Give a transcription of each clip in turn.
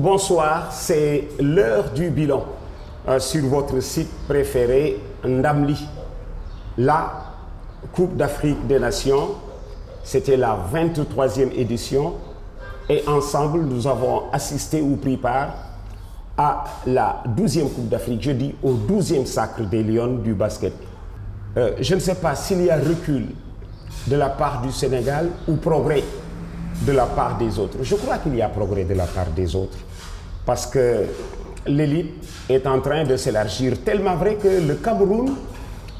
bonsoir, c'est l'heure du bilan sur votre site préféré, Ndamli. La Coupe d'Afrique des Nations, c'était la 23e édition et ensemble nous avons assisté ou pris part à la 12e Coupe d'Afrique, je dis au 12e sacre des Lions du basket. Je ne sais pas s'il y a recul de la part du Sénégal ou progrès de la part des autres. Je crois qu'il y a progrès de la part des autres parce que l'élite est en train de s'élargir, tellement vrai que le Cameroun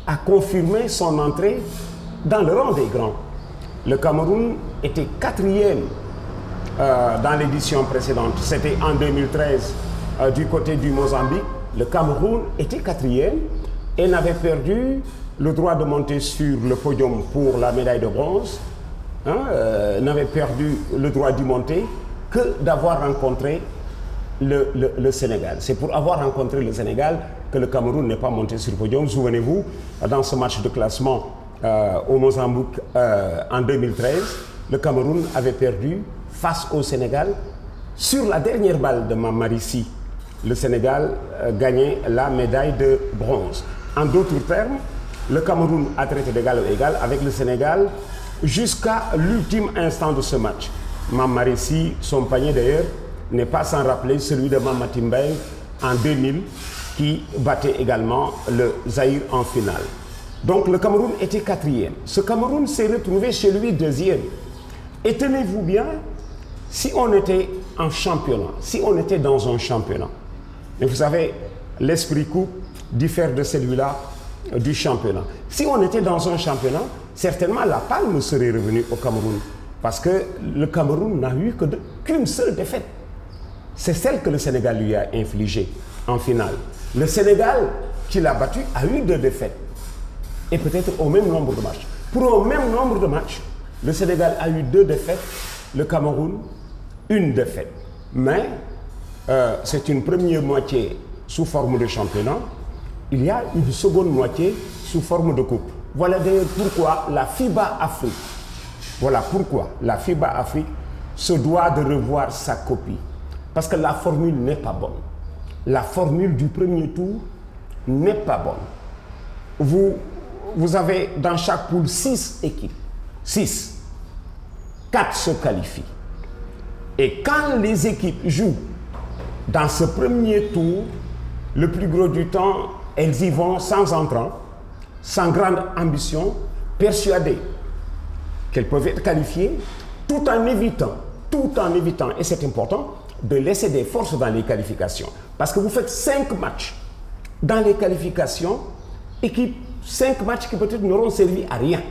a confirmé son entrée dans le rang des grands. Le Cameroun était 4e dans l'édition précédente, c'était en 2013 du côté du Mozambique. Le Cameroun était 4e et n'avait perdu le droit de monter sur le podium pour la médaille de bronze, n'avait perdu le droit d'y monter que d'avoir rencontré le Sénégal. C'est pour avoir rencontré le Sénégal que le Cameroun n'est pas monté sur le podium. Souvenez-vous, dans ce match de classement au Mozambique en 2013, le Cameroun avait perdu face au Sénégal sur la dernière balle de Mamarissi. Le Sénégal gagnait la médaille de bronze. En d'autres termes, le Cameroun a traité d'égal à égal avec le Sénégal jusqu'à l'ultime instant de ce match. Mamarissi, son panier d'ailleurs, n'est pas sans rappeler celui de Mamati Mbengue en 2000 qui battait également le Zaïre en finale. Donc le Cameroun était 4e. Ce Cameroun s'est retrouvé chez lui 2e. Et tenez-vous bien, si on était en championnat, si on était dans un championnat, mais vous savez, l'esprit coupe diffère de celui-là du championnat. Si on était dans un championnat, certainement la palme serait revenue au Cameroun. Parce que le Cameroun n'a eu qu'une seule défaite. C'est celle que le Sénégal lui a infligée en finale. Le Sénégal qui l'a battu a eu 2 défaites. Et peut-être au même nombre de matchs. Pour un même nombre de matchs, le Sénégal a eu 2 défaites, le Cameroun, 1 défaite. Mais c'est une première moitié sous forme de championnat. Il y a une seconde moitié sous forme de coupe. Voilà d'ailleurs pourquoi la FIBA Afrique, voilà pourquoi la FIBA Afrique se doit de revoir sa copie. Parce que la formule n'est pas bonne. La formule du premier tour n'est pas bonne. Vous avez dans chaque poule 6 équipes. 6. 4 se qualifient. Et quand les équipes jouent dans ce premier tour, le plus gros du temps, elles y vont sans entrant, sans grande ambition, persuadées qu'elles peuvent être qualifiées, tout en évitant, et c'est important, de laisser des forces dans les qualifications. Parce que vous faites 5 matchs dans les qualifications, 5 matchs qui peut-être n'auront servi à rien.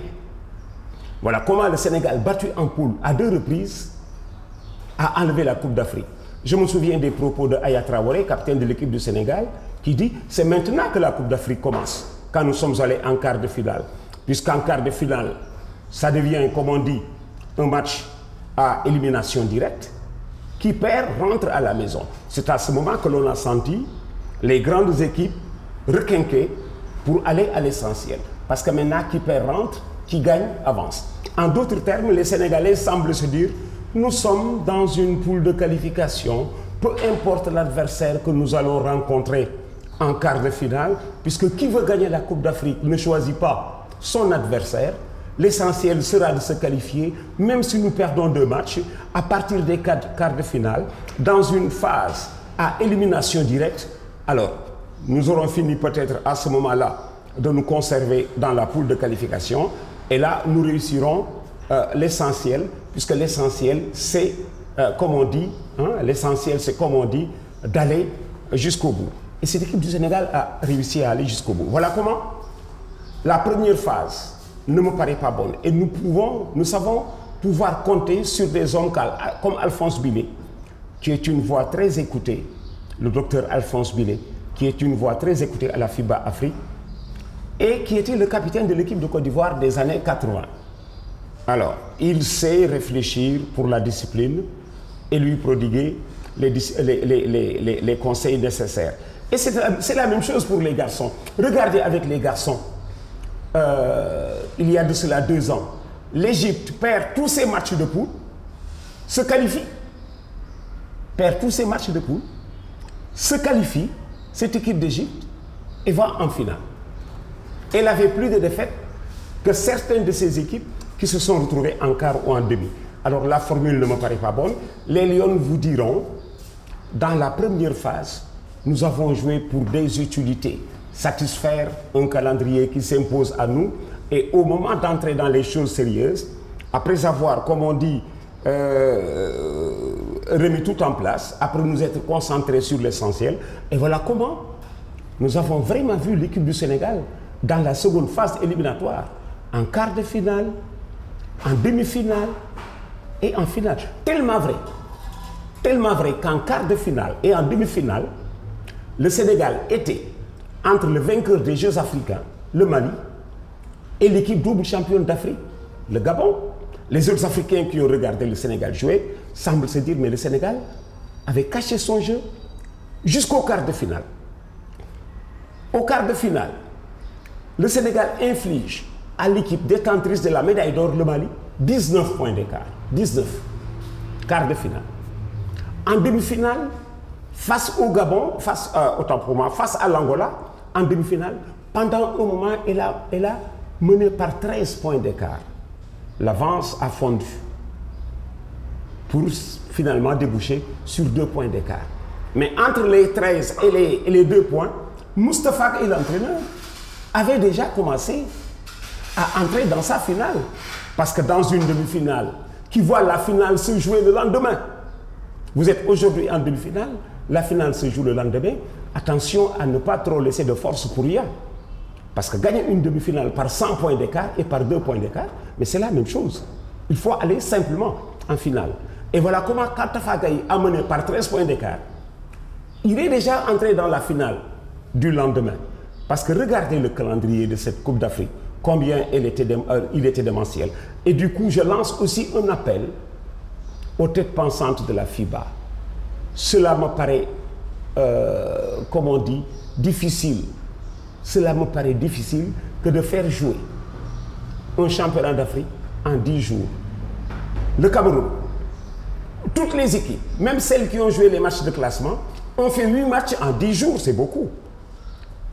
Voilà comment le Sénégal, battu en poule à 2 reprises, a enlevé la Coupe d'Afrique. Je me souviens des propos de Aya Traoré, capitaine de l'équipe du Sénégal, qui dit « c'est maintenant que la Coupe d'Afrique commence » quand nous sommes allés en quart de finale. Puisqu'en quart de finale, ça devient, comme on dit, un match à élimination directe. Qui perd rentre à la maison. C'est à ce moment que l'on a senti les grandes équipes requinquer pour aller à l'essentiel. Parce que maintenant, qui perd rentre, qui gagne avance. En d'autres termes, les Sénégalais semblent se dire nous sommes dans une poule de qualification, peu importe l'adversaire que nous allons rencontrer en quart de finale, puisque qui veut gagner la Coupe d'Afrique ne choisit pas son adversaire. L'essentiel sera de se qualifier, même si nous perdons 2 matchs, à partir des quarts de finale, dans une phase à élimination directe. Alors, nous aurons fini peut-être à ce moment-là de nous conserver dans la poule de qualification. Et là, nous réussirons l'essentiel, puisque l'essentiel, c'est, comme on dit, l'essentiel, c'est, comme on dit, d'aller jusqu'au bout. Et cette équipe du Sénégal a réussi à aller jusqu'au bout. Voilà comment la première phase ne me paraît pas bonne. Et nous savons pouvoir compter sur des hommes comme Alphonse Billet, qui est une voix très écoutée, le docteur Alphonse Billet, qui est une voix très écoutée à la FIBA Afrique, et qui était le capitaine de l'équipe de Côte d'Ivoire des années 80. Alors, il sait réfléchir pour la discipline et lui prodiguer les conseils nécessaires. Et c'est la même chose pour les garçons. Regardez avec les garçons. Il y a de cela 2 ans, l'Égypte perd tous ses matchs de poule, se qualifie. perd tous ses matchs de poule, se qualifie, cette équipe d'Égypte, et va en finale. Elle avait plus de défaites que certaines de ces équipes qui se sont retrouvées en quart ou en demi. Alors la formule ne me paraît pas bonne. Les Lions vous diront, dans la première phase, nous avons joué pour des utilités, satisfaire un calendrier qui s'impose à nous, et au moment d'entrer dans les choses sérieuses, après avoir, comme on dit, remis tout en place, après nous être concentrés sur l'essentiel, et voilà comment nous avons vraiment vu l'équipe du Sénégal dans la seconde phase éliminatoire, en quart de finale, en demi-finale et en finale. Tellement vrai qu'en quart de finale et en demi-finale, le Sénégal était entre le vainqueur des Jeux africains, le Mali, et l'équipe double championne d'Afrique, le Gabon. Les autres Africains qui ont regardé le Sénégal jouer semblent se dire, mais le Sénégal avait caché son jeu jusqu'au quart de finale. Au quart de finale, le Sénégal inflige à l'équipe détentrice de la médaille d'or, le Mali, 19 points d'écart. 19. Quart de finale. En demi-finale, face au Gabon, face à l'Angola, en demi-finale, pendant un moment, elle a mené par 13 points d'écart. L'avance a fondu pour finalement déboucher sur 2 points d'écart. Mais entre les 13 et les 2 points, Moustapha et l'entraîneur avaient déjà commencé à entrer dans sa finale. Parce que dans une demi-finale, qui voit la finale se jouer le lendemain, vous êtes aujourd'hui en demi-finale, la finale se joue le lendemain, attention à ne pas trop laisser de force pour rien. Parce que gagner une demi-finale par 100 points d'écart et par 2 points d'écart, mais c'est la même chose. Il faut aller simplement en finale. Et voilà comment, quand Tafa Gaye a mené par 13 points d'écart, il est déjà entré dans la finale du lendemain. Parce que regardez le calendrier de cette Coupe d'Afrique, combien il était démentiel. Et du coup, je lance aussi un appel aux têtes pensantes de la FIBA. Cela me paraît, comme on dit, difficile. Cela me paraît difficile que de faire jouer un championnat d'Afrique en 10 jours. Le Cameroun, toutes les équipes, même celles qui ont joué les matchs de classement, ont fait 8 matchs en 10 jours, c'est beaucoup.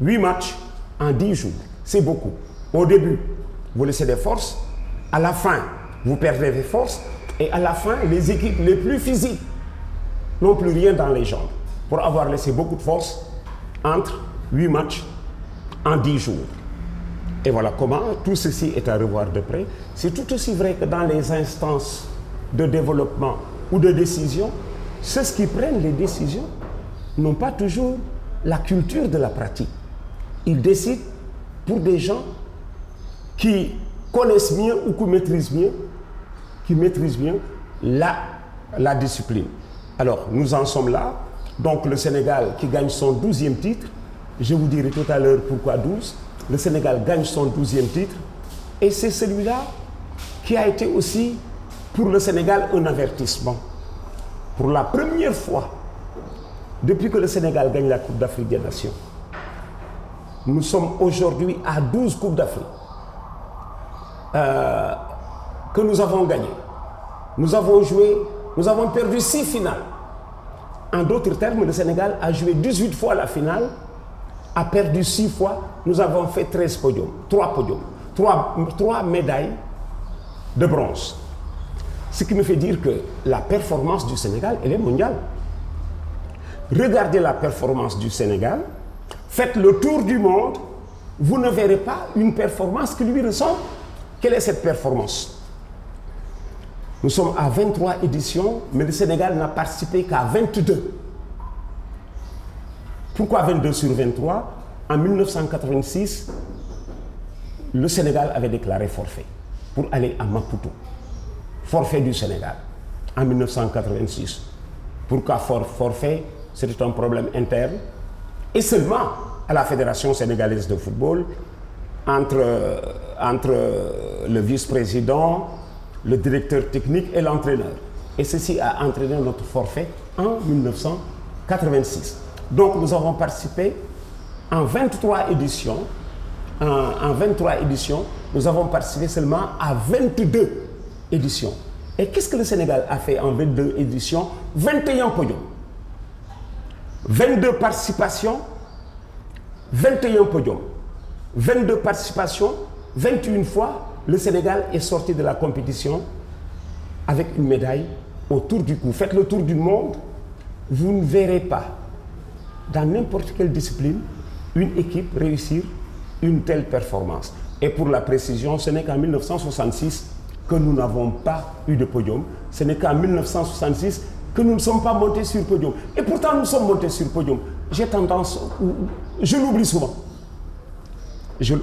8 matchs en 10 jours, c'est beaucoup. Au début, vous laissez des forces, à la fin, vous perdez des forces, et à la fin, les équipes les plus physiques n'ont plus rien dans les jambes pour avoir laissé beaucoup de force entre 8 matchs en 10 jours. Et voilà comment tout ceci est à revoir de près. C'est tout aussi vrai que dans les instances de développement ou de décision, ceux qui prennent les décisions n'ont pas toujours la culture de la pratique. Ils décident pour des gens qui connaissent mieux ou qui maîtrisent mieux la discipline. Alors, nous en sommes là. Donc, le Sénégal qui gagne son 12e titre, je vous dirai tout à l'heure pourquoi 12. Le Sénégal gagne son 12e titre. Et c'est celui-là qui a été aussi, pour le Sénégal, un avertissement. Pour la première fois, depuis que le Sénégal gagne la Coupe d'Afrique des Nations, nous sommes aujourd'hui à 12 Coupes d'Afrique que nous avons gagnées. Nous avons perdu 6 finales. En d'autres termes, le Sénégal a joué 18 fois la finale, a perdu 6 fois, nous avons fait 13 podiums, 3 podiums, 3 médailles de bronze. Ce qui me fait dire que la performance du Sénégal, elle est mondiale. Regardez la performance du Sénégal, faites le tour du monde, vous ne verrez pas une performance qui lui ressemble. Quelle est cette performance? Nous sommes à 23 éditions, mais le Sénégal n'a participé qu'à 22. Pourquoi 22 sur 23? En 1986, le Sénégal avait déclaré forfait pour aller à Maputo. Forfait du Sénégal en 1986. Pourquoi forfait? C'était un problème interne. Et seulement à la Fédération sénégalaise de football, entre le vice-président, le directeur technique et l'entraîneur. Et ceci a entraîné notre forfait en 1986. Donc nous avons participé en 23 éditions. En 23 éditions, nous avons participé seulement à 22 éditions. Et qu'est-ce que le Sénégal a fait en 22 éditions? 21 podiums. 22 participations, 21 podiums. 22 participations, 21 fois, le Sénégal est sorti de la compétition avec une médaille autour du cou. Faites le tour du monde, vous ne verrez pas, dans n'importe quelle discipline, une équipe réussir une telle performance. Et pour la précision, ce n'est qu'en 1966 que nous n'avons pas eu de podium. Ce n'est qu'en 1966 que nous ne sommes pas montés sur podium. Et pourtant, nous sommes montés sur podium. J'ai tendance, je l'oublie souvent.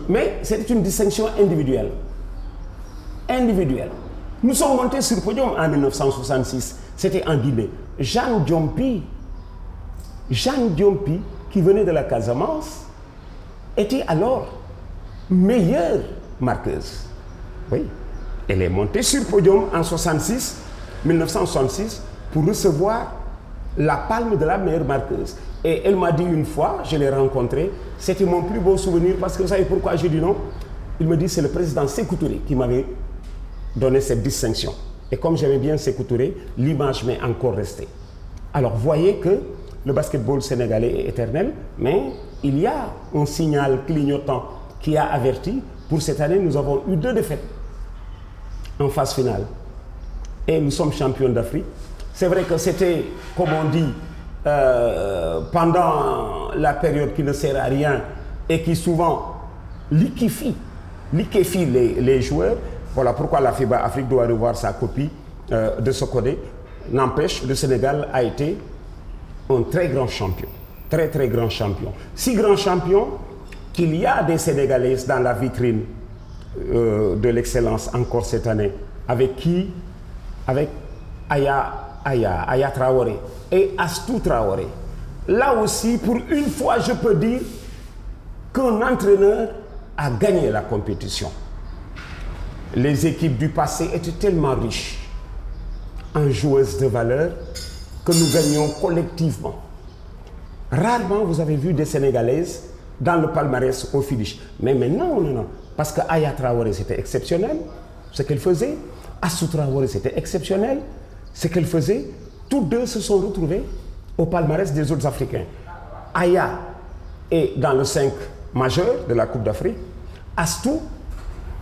Mais c'est une distinction individuelle. Individuelle. Nous sommes montés sur podium en 1966. C'était en Guinée. Jeanne Diompi, qui venait de la Casamance, était alors meilleure marqueuse. Oui. Elle est montée sur podium en 1966, pour recevoir la palme de la meilleure marqueuse. Et elle m'a dit une fois, je l'ai rencontrée, c'était mon plus beau souvenir, parce que vous savez pourquoi j'ai dit non? Il me dit c'est le président Sékou Touré qui m'avait donné cette distinction. Et comme j'aimais bien Sékou Touré, l'image m'est encore restée. Alors voyez que le basketball sénégalais est éternel, mais il y a un signal clignotant qui a averti. Pour cette année, nous avons eu 2 défaites en phase finale. Et nous sommes champions d'Afrique. C'est vrai que c'était, comme on dit, pendant la période qui ne sert à rien et qui souvent liquéfie les joueurs. Voilà pourquoi la FIBA Afrique doit revoir sa copie de ce code. N'empêche, le Sénégal a été un très grand champion. Très, très grand champion. Si grand champion qu'il y a des Sénégalaises dans la vitrine de l'excellence encore cette année. Avec qui? Avec Aya Traoré et Astou Traoré. Là aussi, pour une fois, je peux dire qu'un entraîneur a gagné la compétition. Les équipes du passé étaient tellement riches en joueuses de valeur que nous gagnions collectivement. Rarement vous avez vu des Sénégalaises dans le palmarès au finish. Mais maintenant, non. Parce que Aya Traoré, c'était exceptionnel, ce qu'elle faisait. Astou Traoré, c'était exceptionnel, ce qu'elle faisait. Tous deux se sont retrouvés au palmarès des autres Africains. Aya est dans le 5 majeur de la Coupe d'Afrique. Astou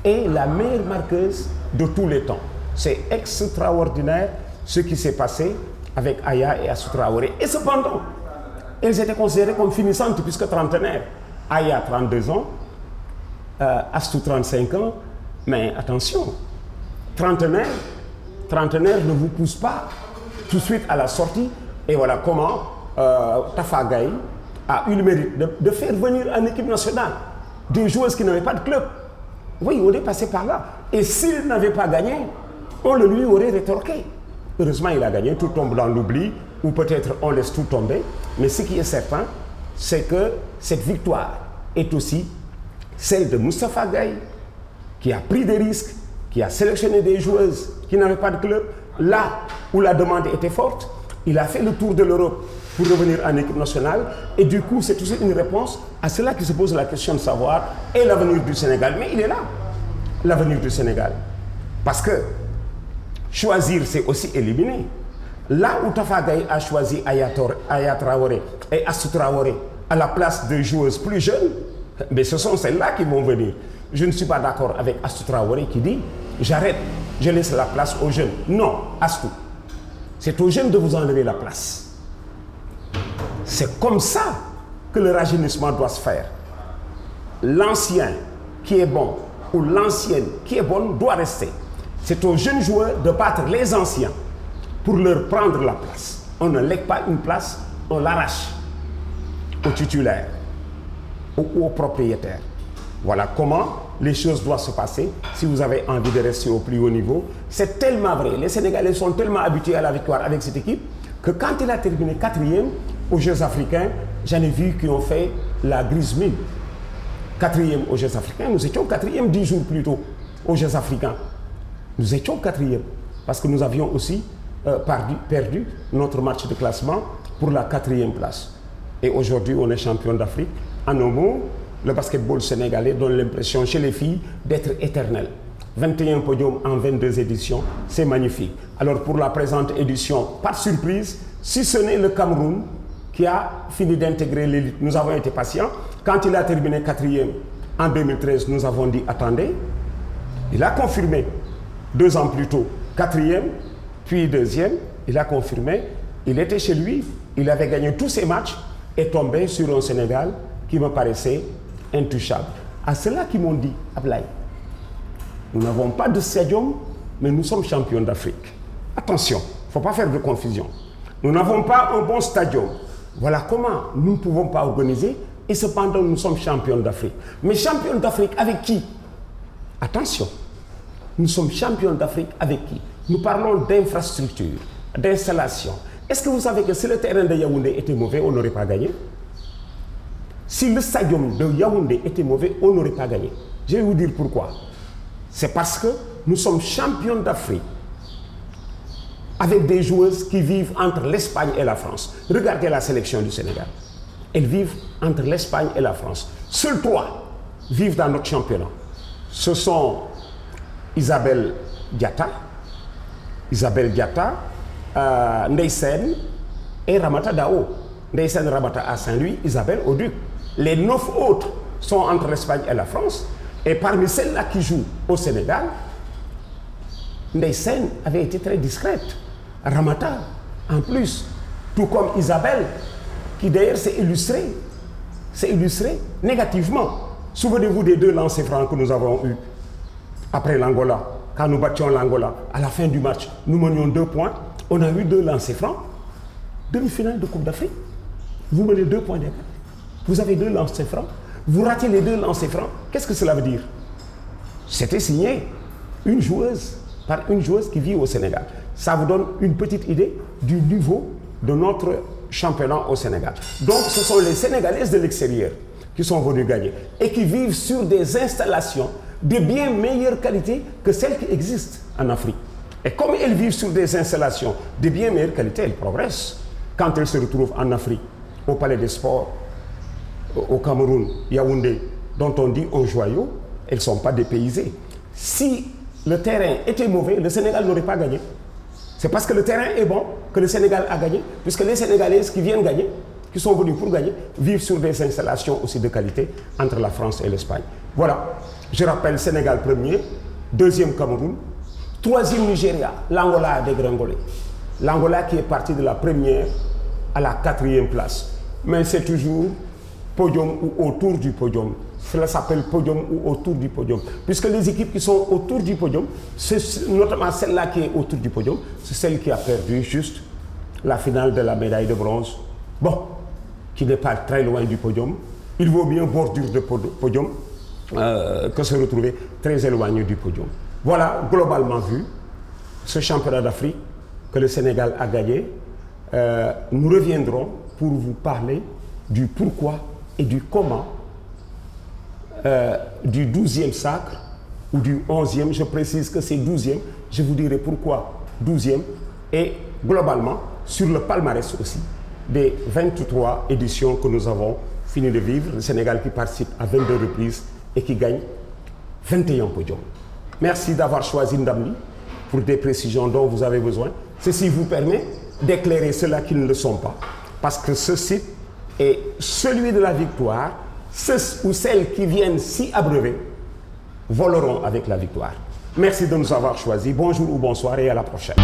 est la meilleure marqueuse de tous les temps. C'est extraordinaire ce qui s'est passé avec Aya et Astou Traoré. Et cependant, elles étaient considérées comme finissantes puisque trentenaires. Aya 32 ans, Astou 35 ans, mais attention, trentenaire ne vous pousse pas tout de suite à la sortie. Et voilà comment Tafa Gaye a eu le mérite de faire venir en équipe nationale des joueuses qui n'avaient pas de club. Oui, on est passé par là. Et s'il n'avait pas gagné, on le lui aurait rétorqué. Heureusement, il a gagné, tout tombe dans l'oubli, ou peut-être on laisse tout tomber. Mais ce qui est certain, c'est que cette victoire est aussi celle de Moustapha Gaye, qui a pris des risques, qui a sélectionné des joueuses qui n'avaient pas de club. Là où la demande était forte, il a fait le tour de l'Europe pour revenir en équipe nationale. Et du coup, c'est aussi une réponse à cela qui se pose la question de savoir est l'avenir du Sénégal. Mais il est là, l'avenir du Sénégal. Parce que choisir, c'est aussi éliminer. Là où Tafa Gaye a choisi Aya Traoré et Astou Traoré à la place de joueuses plus jeunes, mais ce sont celles-là qui vont venir. Je ne suis pas d'accord avec Astou Traoré qui dit j'arrête, je laisse la place aux jeunes. Non, Astou, c'est aux jeunes de vous enlever la place. C'est comme ça que le rajeunissement doit se faire. L'ancien qui est bon ou l'ancienne qui est bonne doit rester. C'est aux jeunes joueurs de battre les anciens pour leur prendre la place. On ne lègue pas une place, on l'arrache au titulaire ou au propriétaire. Voilà comment les choses doivent se passer si vous avez envie de rester au plus haut niveau. C'est tellement vrai. Les Sénégalais sont tellement habitués à la victoire avec cette équipe que quand il a terminé 4e aux Jeux africains, j'en ai vu qui ont fait la grise mine. 4e aux Jeux africains, nous étions 4e 10 jours plus tôt aux Jeux africains. Nous étions 4e parce que nous avions aussi perdu notre match de classement pour la 4e place. Et aujourd'hui, on est champion d'Afrique. En un mot, le basketball sénégalais donne l'impression chez les filles d'être éternel. 21 podiums en 22 éditions, c'est magnifique. Alors pour la présente édition, pas de surprise, si ce n'est le Cameroun qui a fini d'intégrer l'élite. Nous avons été patients. Quand il a terminé 4e en 2013, nous avons dit attendez. Il a confirmé 2 ans plus tôt 4e, puis 2e. Il a confirmé. Il était chez lui. Il avait gagné tous ses matchs et tombé sur un Sénégal qui me paraissait intouchable. À ceux-là qui m'ont dit Ablaye, nous n'avons pas de stadium, mais nous sommes champions d'Afrique. Attention, il ne faut pas faire de confusion. Nous n'avons pas un bon stadium. Voilà comment nous ne pouvons pas organiser et cependant nous sommes champions d'Afrique. Mais champions d'Afrique avec qui? Attention, nous sommes champions d'Afrique avec qui? Nous parlons d'infrastructures, d'installation. Est-ce que vous savez que si le terrain de Yaoundé était mauvais, on n'aurait pas gagné? Si le stadium de Yaoundé était mauvais, on n'aurait pas gagné. Je vais vous dire pourquoi. C'est parce que nous sommes champions d'Afrique avec des joueuses qui vivent entre l'Espagne et la France. Regardez la sélection du Sénégal. Elles vivent entre l'Espagne et la France. Seuls 3 vivent dans notre championnat. Ce sont Isabelle Diatta, Ndeye Sène et Ramata Dao. Ndeye Sène Ramata à Saint-Louis, Isabelle au Duc. Les 9 autres sont entre l'Espagne et la France. Et parmi celles-là qui jouent au Sénégal, Ndeye Sène avait été très discrète. Ramata, en plus, tout comme Isabelle, qui d'ailleurs s'est illustrée négativement. Souvenez-vous des 2 lancers francs que nous avons eus après l'Angola. Quand nous battions l'Angola, à la fin du match, nous menions 2 points. On a eu 2 lancers francs. Demi-finale de Coupe d'Afrique. Vous menez 2 points d'écart. Vous avez 2 lancers francs. Vous ratez les 2 lancers francs. Qu'est-ce que cela veut dire? C'était signé par une joueuse qui vit au Sénégal. Ça vous donne une petite idée du niveau de notre championnat au Sénégal. Donc ce sont les Sénégalaises de l'extérieur qui sont venues gagner et qui vivent sur des installations de bien meilleure qualité que celles qui existent en Afrique. Et comme elles vivent sur des installations de bien meilleure qualité, elles progressent. Quand elles se retrouvent en Afrique, au Palais des Sports, au Cameroun, Yaoundé, dont on dit un joyau, elles ne sont pas dépaysées. Si le terrain était mauvais, le Sénégal n'aurait pas gagné. C'est parce que le terrain est bon que le Sénégal a gagné, puisque les Sénégalaises qui viennent gagner, qui sont venus pour gagner, vivent sur des installations aussi de qualité entre la France et l'Espagne. Voilà, je rappelle Sénégal premier, 2e Cameroun, 3e Nigeria, l'Angola a dégringolé. L'Angola qui est parti de la première à la 4e place. Mais c'est toujours podium ou autour du podium. Cela s'appelle podium ou autour du podium. Puisque les équipes qui sont autour du podium, c'est notamment celle-là qui est autour du podium, c'est celle qui a perdu juste la finale de la médaille de bronze. Bon, qui n'est pas très loin du podium. Il vaut mieux bordure de podium que se retrouver très éloigné du podium. Voilà, globalement vu, ce championnat d'Afrique que le Sénégal a gagné. Nous reviendrons pour vous parler du pourquoi et du comment du 12e sacre ou du 11e, je précise que c'est 12e, je vous dirai pourquoi 12e, et globalement sur le palmarès aussi des 23 éditions que nous avons fini de vivre, le Sénégal qui participe à 22 reprises et qui gagne 21 podiums. Merci d'avoir choisi Ndamli pour des précisions dont vous avez besoin. Ceci vous permet d'éclairer ceux-là qui ne le sont pas, parce que ce site est celui de la victoire. Ceux ou celles qui viennent s'y abreuver voleront avec la victoire. Merci de nous avoir choisis. Bonjour ou bonsoir et à la prochaine.